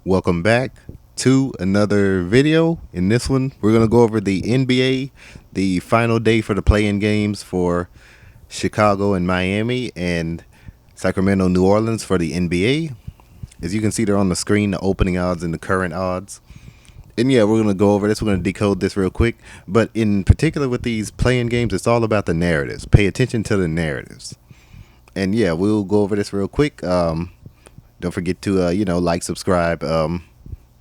Welcome back to another video. In this one, we're going to go over the NBA, the final day for the play-in games for Chicago and Miami, and Sacramento, New Orleans for the NBA. As you can see, they're on the screen, the opening odds and the current odds. And yeah, we're going to go over this. We're going to decode this real quick. But in particular with these play-in games, it's all about the narratives. Pay attention to the narratives. And yeah, we'll go over this real quick. Don't forget to, like, subscribe. And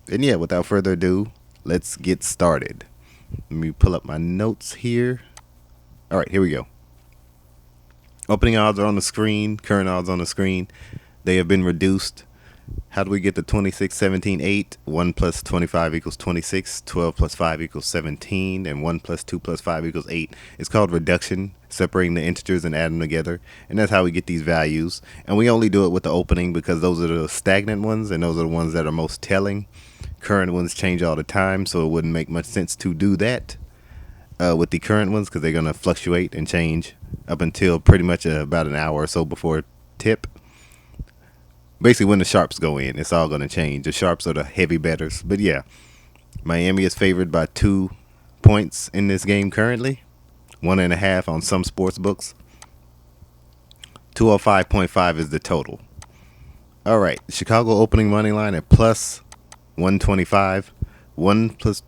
yeah, without further ado, let's get started. Let me pull up my notes here. All right, here we go. Opening odds are on the screen. Current odds on the screen. They have been reduced. How do we get the 26, 17, 8? 1 plus 25 equals 26. 12 plus 5 equals 17. And 1 plus 2 plus 5 equals 8. It's called reduction, separating the integers and adding them together. And that's how we get these values. And we only do it with the opening because those are the stagnant ones and those are the ones that are most telling. Current ones change all the time, so it wouldn't make much sense to do that with the current ones because they're going to fluctuate and change up until pretty much about an hour or so before tip. Basically, when the sharps go in, it's all going to change. The sharps are the heavy bettors. But yeah, Miami is favored by 2 points in this game currently. 1.5 on some sports books. 205.5 is the total. All right, Chicago opening money line at plus 125. 1 plus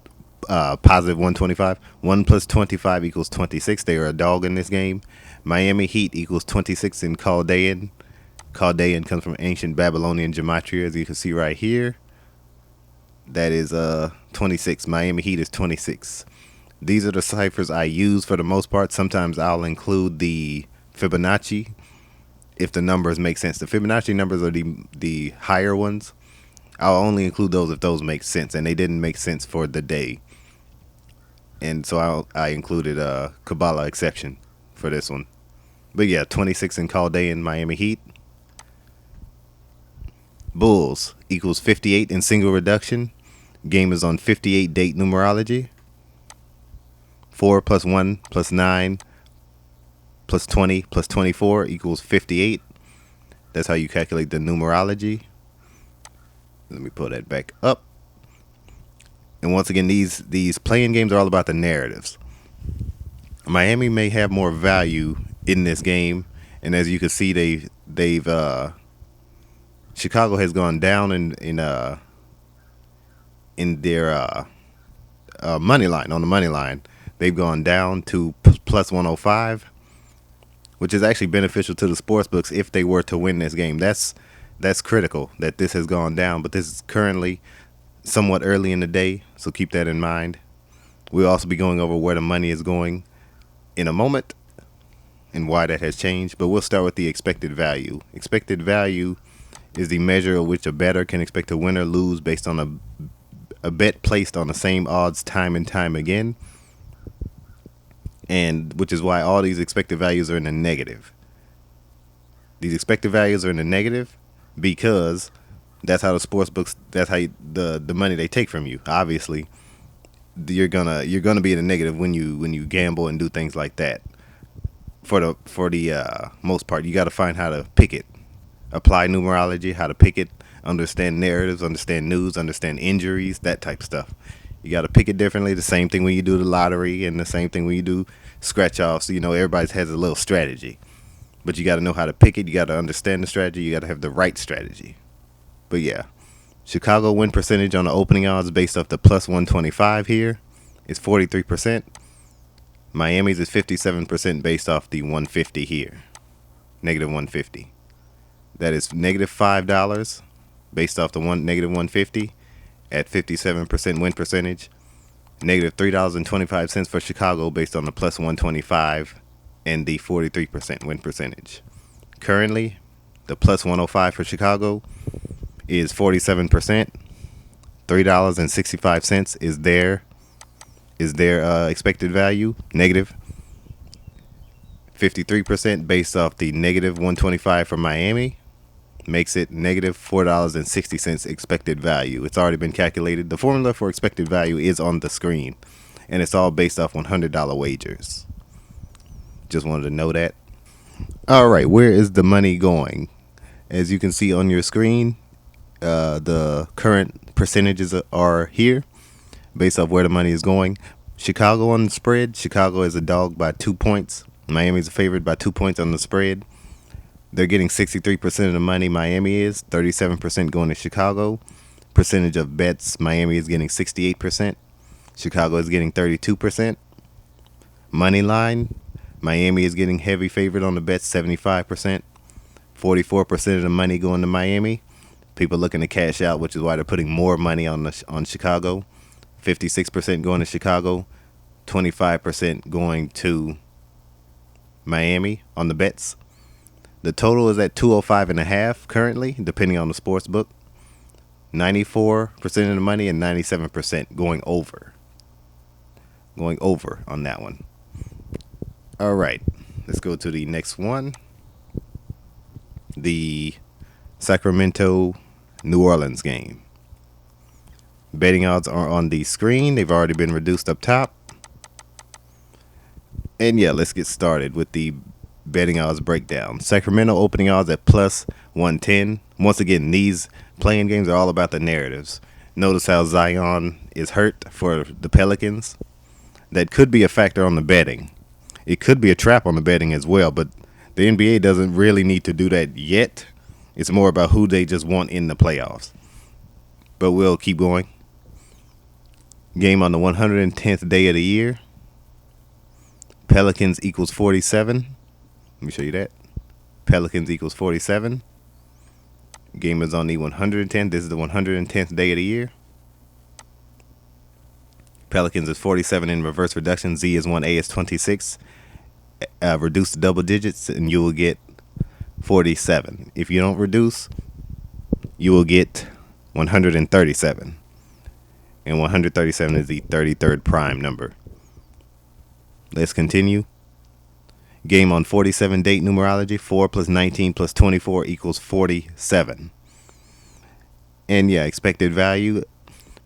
positive 125. 1 plus 25 equals 26. They are a dog in this game. Miami Heat equals 26 in Chaldean. Chaldean comes from ancient Babylonian Gematria, as you can see right here. That is 26. Miami Heat is 26. These are the ciphers I use for the most part. Sometimes I'll include the Fibonacci if the numbers make sense. The Fibonacci numbers are the higher ones. I'll only include those if those make sense, and they didn't make sense for the day. And so I included a Kabbalah exception for this one. But yeah, 26 in Chaldean Miami Heat. Bulls equals 58 in single reduction. Game is on 58 date numerology. 4 plus 1 plus 9 plus 20 plus 24 equals 58. That's how you calculate the numerology. Let me pull that back up. And once again, these play-in games are all about the narratives. Miami may have more value in this game, and as you can see, they've Chicago has gone down in their money line. On the money line, they've gone down to plus 105, which is actually beneficial to the sports books if they were to win this game. That's critical that this has gone down, but this is currently somewhat early in the day, so keep that in mind. We'll also be going over where the money is going in a moment and why that has changed, but we'll start with the expected value. Expected value is the measure of which a bettor can expect to win or lose based on a bet placed on the same odds time and time again, and which is why all these expected values are in the negative. These expected values are in the negative because that's how the sports books, that's how the money they take from you. Obviously, you're gonna be in the negative when you gamble and do things like that. For the most part, you got to find how to pick it. Apply numerology, how to pick it, understand narratives, understand news, understand injuries, that type of stuff. You got to pick it differently. The same thing when you do the lottery and the same thing when you do scratch offs. You know, everybody has a little strategy, but you got to know how to pick it. You got to understand the strategy. You got to have the right strategy. But yeah, Chicago win percentage on the opening odds based off the plus 125 here is 43%. Miami's is 57% based off the 150 here, negative 150. That is negative $5 based off the negative 150 at 57% win percentage. Negative $3.25 for Chicago based on the plus 125 and the 43% win percentage. Currently, the plus 105 for Chicago is 47%. $3.65 is their expected value. Negative 53% based off the negative 125 for Miami makes it negative $4.60 expected value. It's already been calculated. The formula for expected value is on the screen, and it's all based off $100 wagers. Just wanted to know that. All right, where is the money going? As you can see on your screen, the current percentages are here based off where the money is going. Chicago on the spread. Chicago is a dog by 2 points. Miami is a favorite by 2 points on the spread. They're getting 63% of the money. Miami is 37% going to Chicago. Percentage of bets, Miami is getting 68%. Chicago is getting 32%. Money line, Miami is getting heavy favorite on the bets, 75%. 44% of the money going to Miami. People looking to cash out, which is why they're putting more money on Chicago. 56% going to Chicago. 25% going to Miami on the bets. The total is at 205.5 currently, depending on the sports book. 94% of the money and 97% going over. Going over on that one. All right, let's go to the next one. The Sacramento New Orleans game. Betting odds are on the screen. They've already been reduced up top. And yeah, let's get started with the betting odds breakdown. Sacramento opening odds at plus 110. Once again, these playing games are all about the narratives. Notice how Zion is hurt for the Pelicans. That could be a factor on the betting. It could be a trap on the betting as well, but the NBA doesn't really need to do that yet. It's more about who they just want in the playoffs. But we'll keep going. Game on the 110th day of the year. Pelicans equals 47. Let me show you that. Pelicans equals 47. Game is on the 110th. This is the 110th day of the year. Pelicans is 47 in reverse reduction. Z is 1, A is 26. Reduce to double digits and you will get 47. If you don't reduce, you will get 137. And 137 is the 33rd prime number. Let's continue. Game on 47 date numerology. 4 plus 19 plus 24 equals 47. And yeah, expected value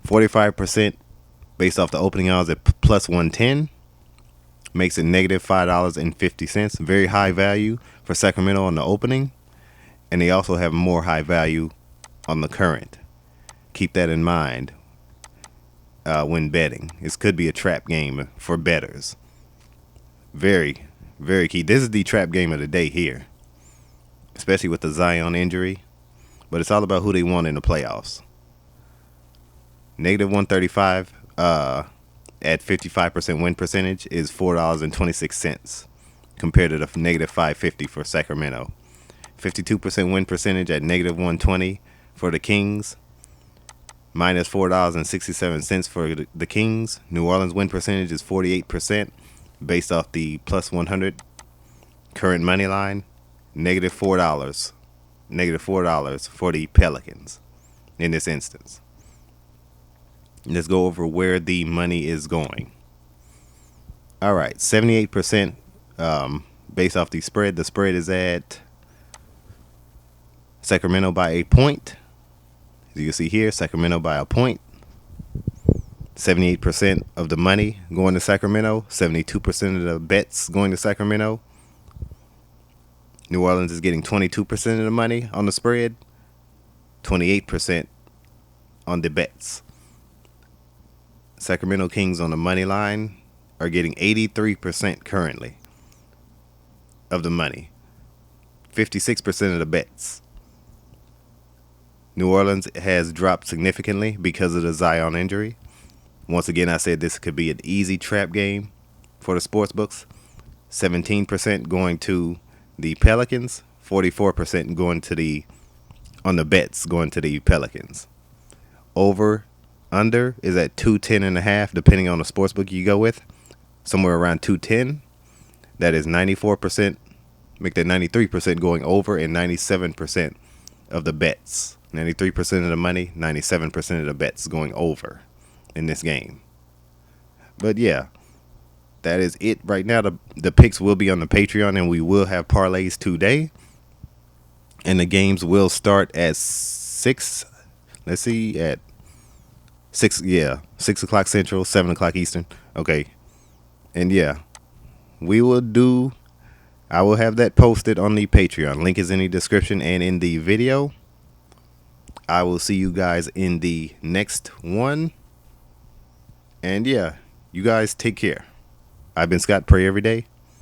45% based off the opening odds at plus 110. Makes it negative $5.50. Very high value for Sacramento on the opening. And they also have more high value on the current. Keep that in mind when betting. This could be a trap game for bettors. Very, very key. This is the trap game of the day here, especially with the Zion injury. But it's all about who they want in the playoffs. Negative 135 at 55% win percentage is $4.26 compared to the negative 550 for Sacramento. 52% win percentage at negative 120 for the Kings. Minus $4.67 for the Kings. New Orleans win percentage is 48% based off the plus 100 current money line. Negative $4. Negative $4 for the Pelicans in this instance. Let's go over where the money is going. All right, 78% based off the spread. The spread is at Sacramento by a point. As you can see here, Sacramento by a point. 78% of the money going to Sacramento. 72% of the bets going to Sacramento. New Orleans is getting 22% of the money on the spread. 28% on the bets. Sacramento Kings on the money line are getting 83% currently of the money. 56% of the bets. New Orleans has dropped significantly because of the Zion injury. Once again, I said this could be an easy trap game for the sports books. 17% going to the Pelicans. 44% going to the, on the bets, going to the Pelicans. Over, under is at 210.5, depending on the sports book you go with. Somewhere around 210. That is 94%. Make that 93% going over and 97% of the bets. 93% of the money, 97% of the bets going over in this game. But yeah, that is it right now. The picks will be on the Patreon, and we will have parlays today. And the games will start at 6. Let's see, at 6. Yeah, 6 o'clock Central, 7 o'clock Eastern. Okay, and yeah, we will do. I will have that posted on the Patreon. Link is in the description and in the video. I will see you guys in the next one. And yeah, you guys take care. I've been Scott. Pray every day.